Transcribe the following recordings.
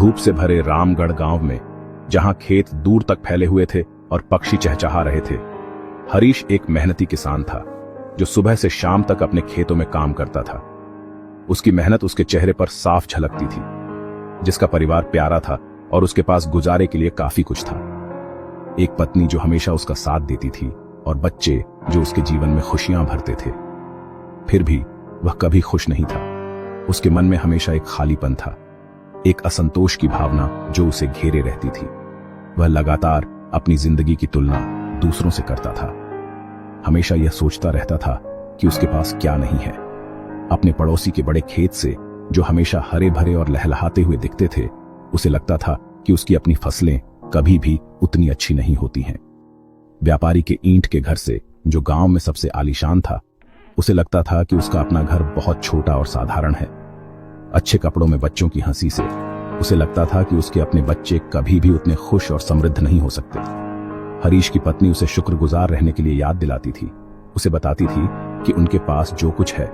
धूप से भरे रामगढ़ गांव में, जहां खेत दूर तक फैले हुए थे और पक्षी चहचहा रहे थे, हरीश एक मेहनती किसान था जो सुबह से शाम तक अपने खेतों में काम करता था। उसकी मेहनत उसके चेहरे पर साफ झलकती थी। जिसका परिवार प्यारा था और उसके पास गुजारे के लिए काफी कुछ था। एक पत्नी जो हमेशा उसका साथ देती थी और बच्चे जो उसके जीवन में खुशियां भरते थे। फिर भी वह कभी खुश नहीं था। उसके मन में हमेशा एक खालीपन था, एक असंतोष की भावना जो उसे घेरे रहती थी। वह लगातार अपनी जिंदगी की तुलना दूसरों से करता था। हमेशा यह सोचता रहता था कि उसके पास क्या नहीं है। अपने पड़ोसी के बड़े खेत से, जो हमेशा हरे भरे और लहलहाते हुए दिखते थे, उसे लगता था कि उसकी अपनी फसलें कभी भी उतनी अच्छी नहीं होती हैं। व्यापारी के ईंट के घर से, जो गांव में सबसे आलीशान था, उसे लगता था कि उसका अपना घर बहुत छोटा और साधारण है। अच्छे कपड़ों में बच्चों की हंसी से उसे लगता था कि उसके अपने बच्चे कभी भी उतने खुश और समृद्ध नहीं हो सकते। हरीश की पत्नी उसे शुक्रगुजार रहने के लिए याद दिलाती थी। उसे बताती थी कि उनके पास जो कुछ है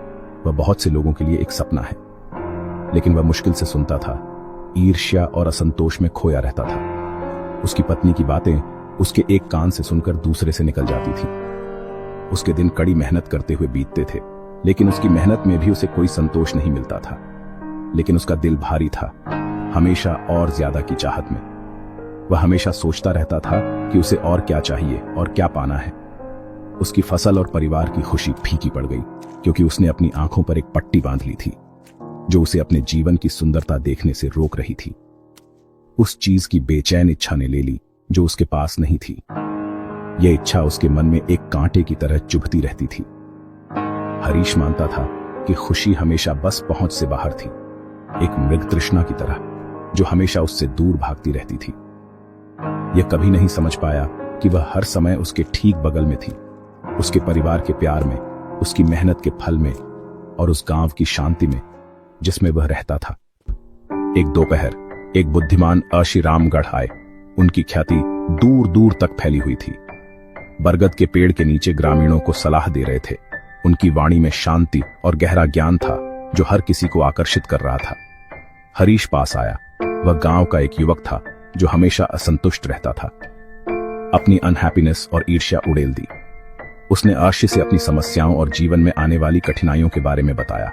वह बहुत से लोगों के लिए एक सपना है, लेकिन वह मुश्किल से सुनता था। ईर्ष्या और असंतोष में खोया रहता था। उसकी पत्नी की बातें उसके एक कान से सुनकर दूसरे से निकल जाती थी। उसके दिन कड़ी मेहनत करते हुए बीतते थे, लेकिन उसकी मेहनत में भी उसे कोई संतोष नहीं मिलता था। लेकिन उसका दिल भारी था, हमेशा और ज्यादा की चाहत में। वह हमेशा सोचता रहता था कि उसे और क्या चाहिए और क्या पाना है। उसकी फसल और परिवार की खुशी फीकी पड़ गई, क्योंकि उसने अपनी आंखों पर एक पट्टी बांध ली थी जो उसे अपने जीवन की सुंदरता देखने से रोक रही थी। उस चीज की बेचैन इच्छा ने ले ली जो उसके पास नहीं थी। यह इच्छा उसके मन में एक कांटे की तरह चुभती रहती थी। हरीश मानता था कि खुशी हमेशा बस पहुंच से बाहर थी, एक मृग तृष्णा की तरह जो हमेशा उससे दूर भागती रहती थी। यह कभी नहीं समझ पाया कि वह हर समय उसके ठीक बगल में थी, उसके परिवार के प्यार में, उसकी मेहनत के फल में और उस गांव की शांति में जिसमें वह रहता था। एक दोपहर एक बुद्धिमान अर्षि रामगढ़ आए। उनकी ख्याति दूर दूर तक फैली हुई थी। बरगद के पेड़ के नीचे ग्रामीणों को सलाह दे रहे थे। उनकी वाणी में शांति और गहरा ज्ञान था जो हर किसी को आकर्षित कर रहा था। हरीश पास आया। वह गांव का एक युवक था जो हमेशा असंतुष्ट रहता था। अपनी अनहैप्पीनेस और ईर्ष्या उड़ेल दी। उसने अर्षि से अपनी समस्याओं और जीवन में आने वाली कठिनाइयों के बारे में बताया।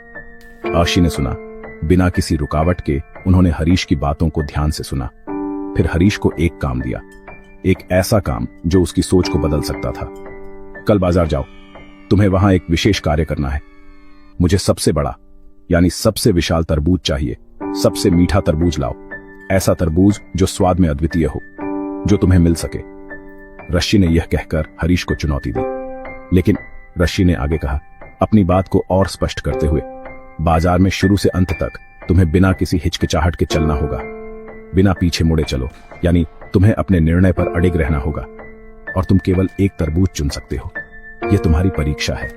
अर्षि ने सुना। बिना किसी रुकावट के उन्होंने हरीश की बातों को ध्यान से सुना। फिर हरीश को एक काम दिया, एक ऐसा काम जो उसकी सोच को बदल सकता था। कल बाजार जाओ, तुम्हें वहां एक विशेष कार्य करना है। मुझे सबसे बड़ा यानी सबसे विशाल तरबूज चाहिए। सबसे मीठा तरबूज लाओ, ऐसा तरबूज जो स्वाद में अद्वितीय हो, जो तुम्हें मिल सके। ऋषि ने यह कहकर हरीश को चुनौती दी, लेकिन ऋषि ने आगे कहा, अपनी बात को और स्पष्ट करते हुए, बाजार में शुरू से अंत तक तुम्हें बिना किसी हिचकिचाहट के चलना होगा। बिना पीछे मुड़े चलो, यानी तुम्हें अपने निर्णय पर अड़िग रहना होगा और तुम केवल एक तरबूज चुन सकते हो। यह तुम्हारी परीक्षा है।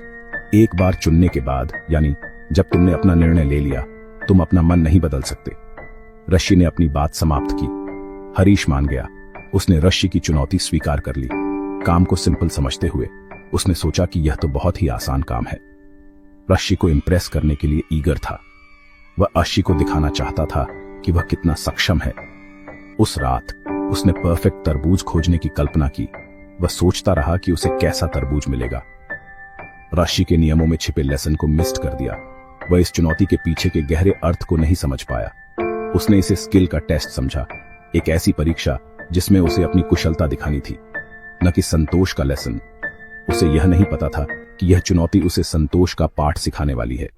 एक बार चुनने के बाद, यानी जब तुमने अपना निर्णय ले लिया, तुम अपना मन नहीं बदल सकते। ऋषि ने अपनी बात समाप्त की। हरीश मान गया। उसने ऋषि की चुनौती स्वीकार कर ली। काम को सिंपल समझते हुए उसने सोचा कि यह तो बहुत ही आसान काम है। ऋषि को इंप्रेस करने के लिए ईगर था। वह अर्षि को दिखाना चाहता था कि वह कितना सक्षम है। उस रात उसने परफेक्ट तरबूज खोजने की कल्पना की। वह सोचता रहा कि उसे कैसा तरबूज मिलेगा। ऋषि के नियमों में छिपे लेसन को मिस कर दिया। वह इस चुनौती के पीछे के गहरे अर्थ को नहीं समझ पाया। उसने इसे स्किल का टेस्ट समझा, एक ऐसी परीक्षा जिसमें उसे अपनी कुशलता दिखानी थी, न कि संतोष का लेसन। उसे यह नहीं पता था कि यह चुनौती उसे संतोष का पाठ सिखाने वाली है।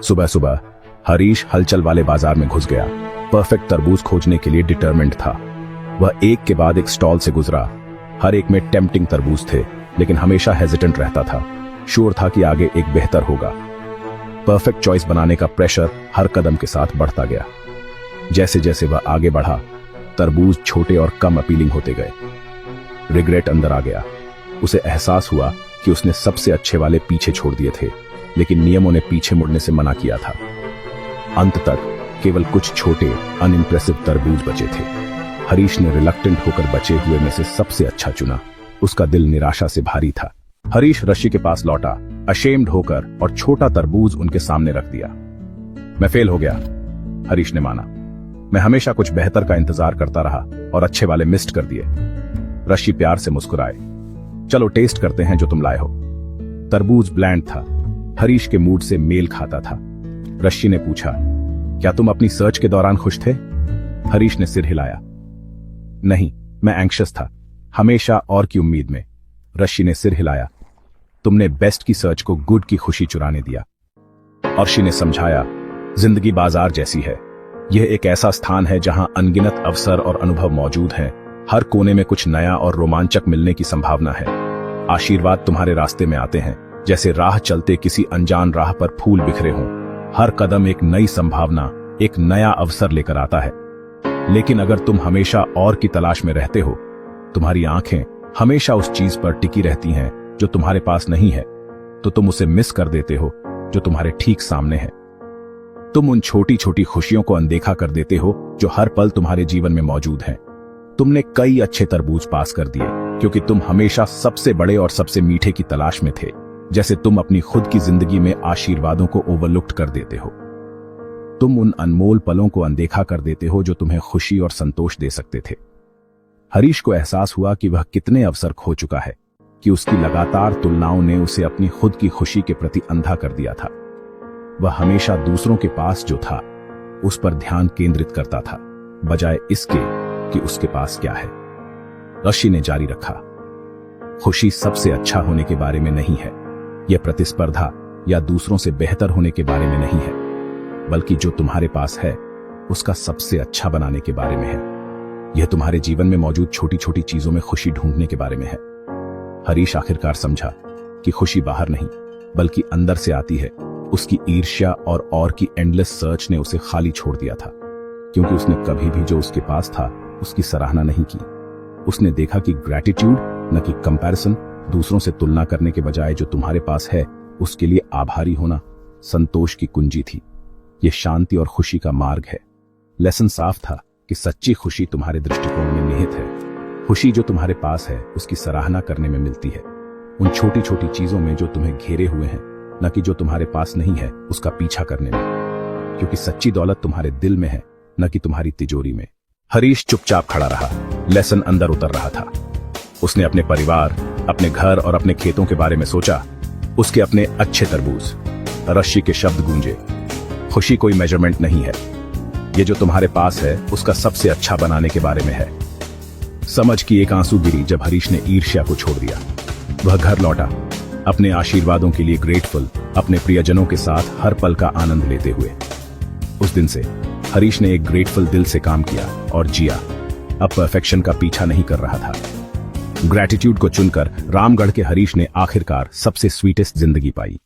सुबह सुबह हरीश हलचल वाले बाजार में घुस गया। परफेक्ट तरबूज खोजने के लिए डिटरमिन्ड था। वह एक के बाद एक स्टॉल से गुजरा। हर एक में टेम्पटिंग तरबूज थे, लेकिन हमेशा हेजिटेंट रहता था। श्योर था कि आगे एक बेहतर होगा। परफेक्ट चॉइस बनाने का प्रेशर हर कदम के साथ बढ़ता गया। जैसे जैसे वह आगे बढ़ा, तरबूज छोटे और कम अपीलिंग होते गए। रिग्रेट अंदर आ गया। उसे एहसास हुआ कि उसने सबसे अच्छे वाले पीछे छोड़ दिए थे, लेकिन नियमों ने पीछे मुड़ने से मना किया था। अंत तक केवल कुछ छोटे अनइम्प्रेसिव तरबूज बचे थे। हरीश ने रिलक्टेंट होकर बचे हुए में से सबसे अच्छा चुना। उसका दिल निराशा से भारी था। हरीश ऋषि के पास लौटा, अशेम्ड होकर, और छोटा तरबूज उनके सामने रख दिया। मैं फेल हो गया, हरीश ने माना। मैं हमेशा कुछ बेहतर का इंतजार करता रहा और अच्छे वाले मिस्ड कर दिए। ऋषि प्यार से मुस्कुराए। चलो टेस्ट करते हैं जो तुम लाए हो। तरबूज ब्लैंड था, हरीश के मूड से मेल खाता था। ऋषि ने पूछा, क्या तुम अपनी सर्च के दौरान खुश थे? हरीश ने सिर हिलाया। नहीं, मैं एंग्शियस था, हमेशा और की उम्मीद में। ऋषि ने सिर हिलाया। तुमने बेस्ट की सर्च को गुड की खुशी चुराने दिया। अर्शी ने समझाया, जिंदगी बाजार जैसी है। यह एक ऐसा स्थान है जहां अनगिनत अवसर और अनुभव मौजूद हैं। हर कोने में कुछ नया और रोमांचक मिलने की संभावना है। आशीर्वाद तुम्हारे रास्ते में आते हैं, जैसे राह चलते किसी अनजान राह पर फूल बिखरे हों। हर कदम एक नई संभावना, एक नया अवसर लेकर आता है। लेकिन अगर तुम हमेशा और की तलाश में रहते हो, तुम्हारी आंखें हमेशा उस चीज पर टिकी रहती हैं जो तुम्हारे पास नहीं है, तो तुम उसे मिस कर देते हो जो तुम्हारे ठीक सामने है। तुम उन छोटी छोटी खुशियों को अनदेखा कर देते हो जो हर पल तुम्हारे जीवन में मौजूद हैं। तुमने कई अच्छे तरबूज पास कर दिए क्योंकि तुम हमेशा सबसे बड़े और सबसे मीठे की तलाश में थे, जैसे तुम अपनी खुद की जिंदगी में आशीर्वादों को ओवरलुक्ड कर देते हो। तुम उन अनमोल पलों को अनदेखा कर देते हो जो तुम्हें खुशी और संतोष दे सकते थे। हरीश को एहसास हुआ कि वह कितने अवसर खो चुका है, कि उसकी लगातार तुलनाओं ने उसे अपनी खुद की खुशी के प्रति अंधा कर दिया था। वह हमेशा दूसरों के पास जो था उस पर ध्यान केंद्रित करता था, बजाय इसके कि उसके पास क्या है। ऋषि ने जारी रखा, खुशी सबसे अच्छा होने के बारे में नहीं है, यह प्रतिस्पर्धा या दूसरों से बेहतर होने के बारे में नहीं है, बल्कि जो तुम्हारे पास है उसका सबसे अच्छा बनाने के बारे में है। यह तुम्हारे जीवन में मौजूद छोटी छोटी चीजों में खुशी ढूंढने के बारे में है। हरीश आखिरकार समझा कि खुशी बाहर नहीं बल्कि अंदर से आती है। उसकी ईर्ष्या और की एंडलेस सर्च ने उसे खाली छोड़ दिया था, क्योंकि उसने कभी भी जो उसके पास था उसकी सराहना नहीं की। उसने देखा कि ग्रैटिट्यूड न कि कंपैरिजन, दूसरों से तुलना करने के बजाय जो तुम्हारे पास है उसके लिए आभारी होना संतोष की कुंजी थी। यह शांति और खुशी का मार्ग है। लेसन साफ था कि सच्ची खुशी तुम्हारे दृष्टिकोण में निहित है। खुशी जो तुम्हारे पास है उसकी सराहना करने में मिलती है, उन छोटी छोटी चीजों में जो तुम्हें घेरे हुए हैं, न कि जो तुम्हारे पास नहीं है उसका पीछा करने में, क्योंकि सच्ची दौलत तुम्हारे दिल में है, न कि तुम्हारी तिजोरी में। हरीश चुपचाप खड़ा रहा। लेसन अंदर उतर रहा था। उसने अपने परिवार, अपने घर और अपने खेतों के बारे में सोचा। उसके अपने अच्छे तरबूज। ऋषि के शब्द गूंजे, खुशी कोई मेजरमेंट नहीं है, ये जो तुम्हारे पास है उसका सबसे अच्छा बनाने के बारे में है। समझ की एक आंसू गिरी जब हरीश ने ईर्ष्या को छोड़ दिया। वह घर लौटा, अपने आशीर्वादों के लिए ग्रेटफुल, अपने प्रियजनों के साथ हर पल का आनंद लेते हुए। उस दिन से हरीश ने एक ग्रेटफुल दिल से काम किया और जिया। अब परफेक्शन का पीछा नहीं कर रहा था। ग्रैटिट्यूड को चुनकर रामगढ़ के हरीश ने आखिरकार सबसे स्वीटेस्ट जिंदगी पाई।